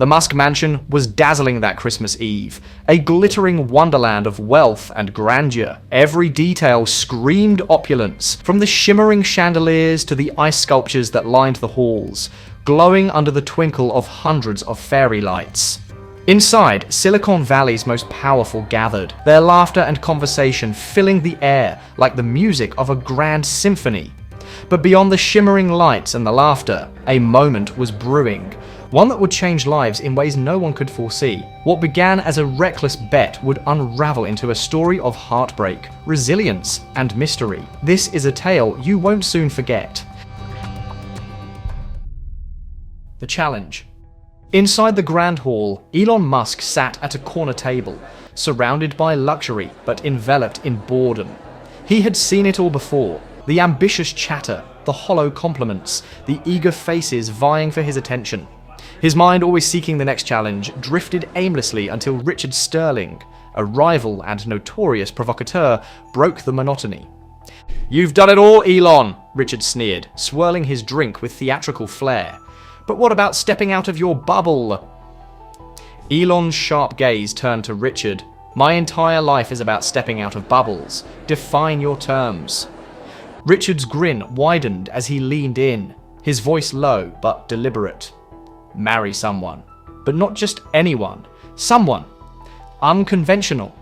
The Musk mansion was dazzling that Christmas Eve, a glittering wonderland of wealth and grandeur. Every detail screamed opulence, from the shimmering chandeliers to the ice sculptures that lined the halls, glowing under the twinkle of hundreds of fairy lights. Inside, Silicon Valley's most powerful gathered, their laughter and conversation filling the air like the music of a grand symphony. But beyond the shimmering lights and the laughter, a moment was brewing. One that would change lives in ways no one could foresee. What began as a reckless bet would unravel into a story of heartbreak, resilience, and mystery. This is a tale you won't soon forget. The challenge. Inside the Grand Hall, Elon Musk sat at a corner table, surrounded by luxury but enveloped in boredom. He had seen it all before. The ambitious chatter, the hollow compliments, the eager faces vying for his attention. His mind, always seeking the next challenge, drifted aimlessly until Richard Sterling, a rival and notorious provocateur, broke the monotony. "You've done it all, Elon," Richard sneered, swirling his drink with theatrical flair. "But what about stepping out of your bubble?" Elon's sharp gaze turned to Richard. "My entire life is about stepping out of bubbles. Define your terms." Richard's grin widened as he leaned in, his voice low but deliberate. "Marry someone. But not just anyone. Someone unconventional."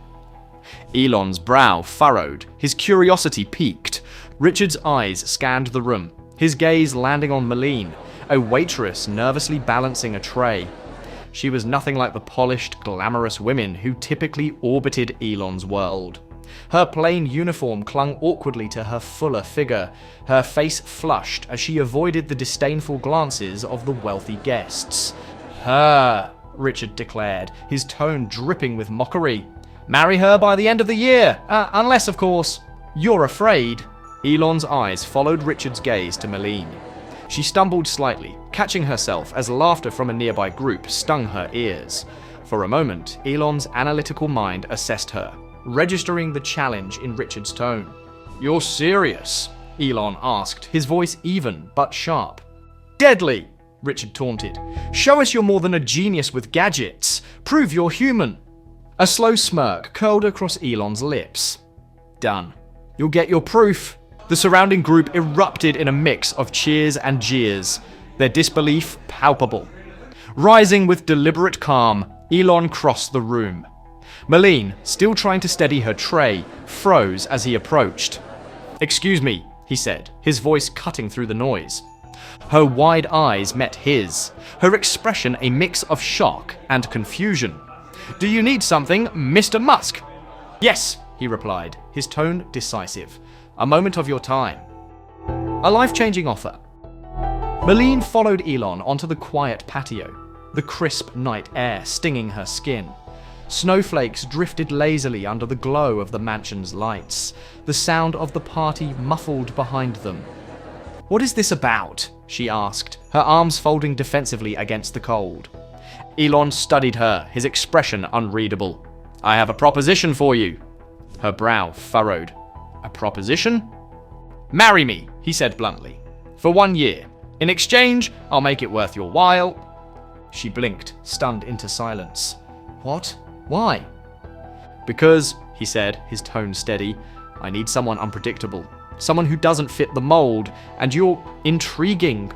Elon's brow furrowed, his curiosity piqued. Richard's eyes scanned the room, his gaze landing on Meline, a waitress nervously balancing a tray. She was nothing like the polished, glamorous women who typically orbited Elon's world. Her plain uniform clung awkwardly to her fuller figure, her face flushed as she avoided the disdainful glances of the wealthy guests. "Her," Richard declared, his tone dripping with mockery. "Marry her by the end of the year, unless, of course, you're afraid." Elon's eyes followed Richard's gaze to Meline. She stumbled slightly, catching herself as laughter from a nearby group stung her ears. For a moment, Elon's analytical mind assessed her, registering the challenge in Richard's tone. "You're serious?" Elon asked, his voice even but sharp. "Deadly!" Richard taunted. "Show us you're more than a genius with gadgets. Prove you're human." A slow smirk curled across Elon's lips. "Done. You'll get your proof." The surrounding group erupted in a mix of cheers and jeers, their disbelief palpable. Rising with deliberate calm, Elon crossed the room. Meline, still trying to steady her tray, froze as he approached. "Excuse me," he said, his voice cutting through the noise. Her wide eyes met his, her expression a mix of shock and confusion. "Do you need something, Mr. Musk?" "Yes," he replied, his tone decisive. "A moment of your time." A life-changing offer. Meline followed Elon onto the quiet patio, the crisp night air stinging her skin. Snowflakes drifted lazily under the glow of the mansion's lights, the sound of the party muffled behind them. "What is this about?" she asked, her arms folding defensively against the cold. Elon studied her, his expression unreadable. "I have a proposition for you." Her brow furrowed. "A proposition?" "Marry me," he said bluntly. "For 1 year. In exchange, I'll make it worth your while." She blinked, stunned into silence. "What? Why?" "Because," he said, his tone steady, "I need someone unpredictable. Someone who doesn't fit the mold, and you're intriguing."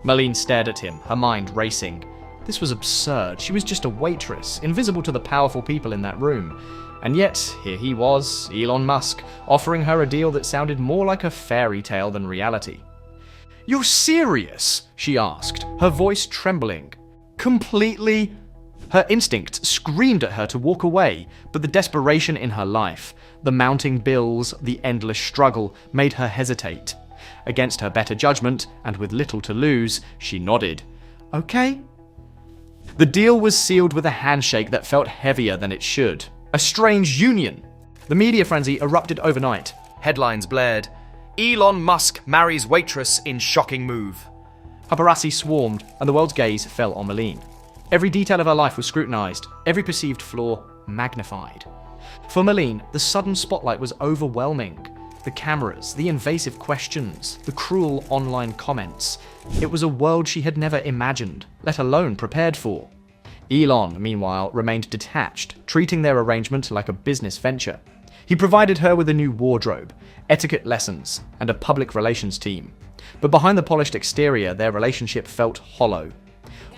Meline stared at him, her mind racing. This was absurd. She was just a waitress, invisible to the powerful people in that room. And yet, here he was, Elon Musk, offering her a deal that sounded more like a fairy tale than reality. "You're serious?" she asked, her voice trembling. "Completely?" Her instinct screamed at her to walk away, but the desperation in her life, the mounting bills, the endless struggle, made her hesitate. Against her better judgment, and with little to lose, she nodded. "Okay." The deal was sealed with a handshake that felt heavier than it should. A strange union. The media frenzy erupted overnight. Headlines blared. "Elon Musk marries waitress in shocking move." Paparazzi swarmed, and the world's gaze fell on Meline. Every detail of her life was scrutinized, every perceived flaw magnified. For Meline, the sudden spotlight was overwhelming. the cameras, the invasive questions, the cruel online comments. It was a world she had never imagined, let alone prepared for. Elon, meanwhile, remained detached, treating their arrangement like a business venture. He provided her with a new wardrobe, etiquette lessons, and a public relations team. But behind the polished exterior, their relationship felt hollow.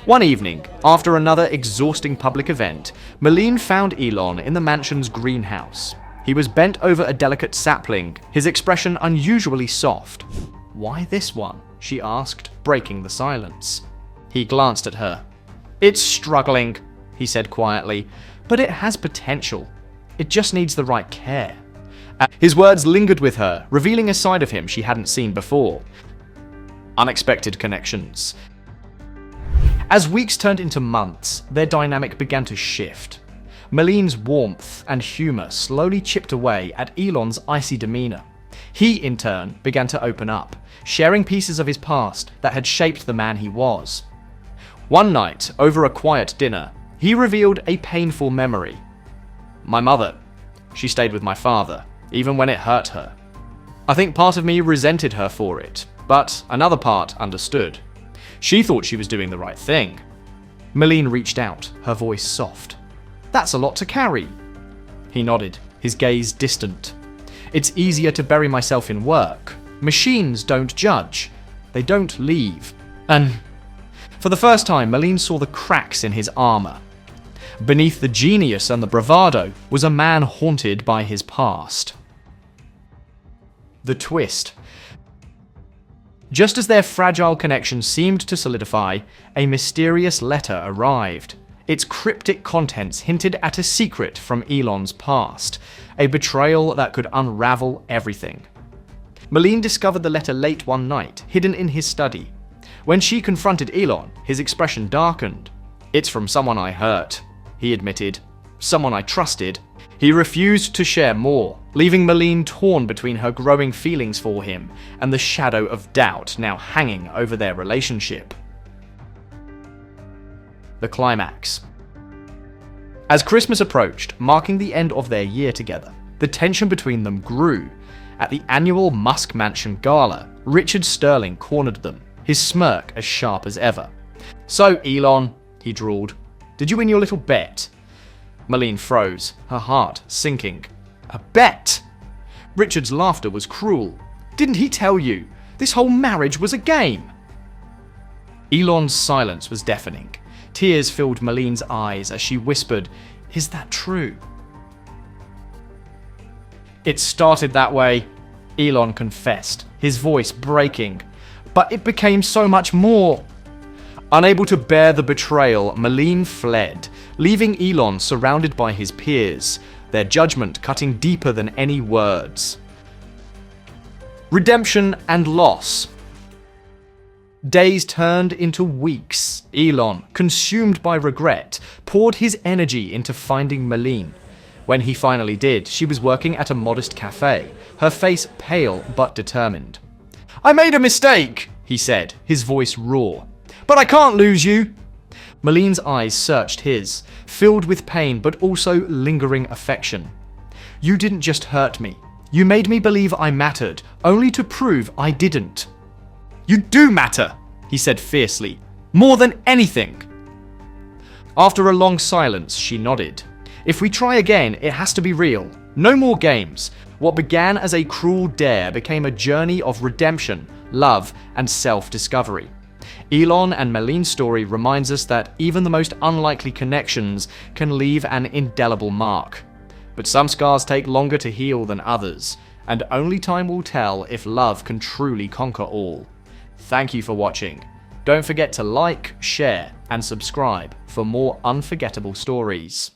One evening, after another exhausting public event, Meline found Elon in the mansion's greenhouse. He was bent over a delicate sapling, his expression unusually soft. "Why this one?" she asked, breaking the silence. He glanced at her. "It's struggling," he said quietly, "but it has potential. It just needs the right care." His words lingered with her, revealing a side of him she hadn't seen before. Unexpected connections. As weeks turned into months, their dynamic began to shift. Meline's warmth and humor slowly chipped away at Elon's icy demeanor. He, in turn, began to open up, sharing pieces of his past that had shaped the man he was. One night, over a quiet dinner, he revealed a painful memory. "My mother. She stayed with my father, even when it hurt her. I think part of me resented her for it, but another part understood. She thought she was doing the right thing." Meline reached out, her voice soft. "That's a lot to carry." He nodded, his gaze distant. "It's easier to bury myself in work. Machines don't judge. They don't leave." And for the first time, Meline saw the cracks in his armor. Beneath the genius and the bravado was a man haunted by his past. The twist. Just as their fragile connection seemed to solidify, a mysterious letter arrived. Its cryptic contents hinted at a secret from Elon's past, a betrayal that could unravel everything. Meline discovered the letter late one night, hidden in his study. When she confronted Elon, his expression darkened. "It's from someone I hurt," he admitted. "Someone I trusted." He refused to share more, leaving Meline torn between her growing feelings for him and the shadow of doubt now hanging over their relationship. The climax. As Christmas approached, marking the end of their year together, the tension between them grew. At the annual Musk Mansion gala, Richard Sterling cornered them, his smirk as sharp as ever. "So, Elon," he drawled, "did you win your little bet?" Meline froze, her heart sinking. "A bet?" Richard's laughter was cruel. "Didn't he tell you? This whole marriage was a game." Elon's silence was deafening. Tears filled Meline's eyes as she whispered, "Is that true?" "It started that way," Elon confessed, his voice breaking. "But it became so much more." Unable to bear the betrayal, Meline fled, leaving Elon surrounded by his peers, their judgment cutting deeper than any words. Redemption and loss. Days turned into weeks. Elon, consumed by regret, poured his energy into finding Meline. When he finally did, she was working at a modest cafe, her face pale but determined. "I made a mistake," he said, his voice raw. "But I can't lose you." Meline's eyes searched his, filled with pain but also lingering affection. "You didn't just hurt me. You made me believe I mattered, only to prove I didn't." "You do matter," he said fiercely. "More than anything." After a long silence, she nodded. "If we try again, it has to be real. No more games." What began as a cruel dare became a journey of redemption, love, and self-discovery. Elon and Meline's story reminds us that even the most unlikely connections can leave an indelible mark. But some scars take longer to heal than others, and only time will tell if love can truly conquer all. Thank you for watching. Don't forget to like, share, and subscribe for more unforgettable stories.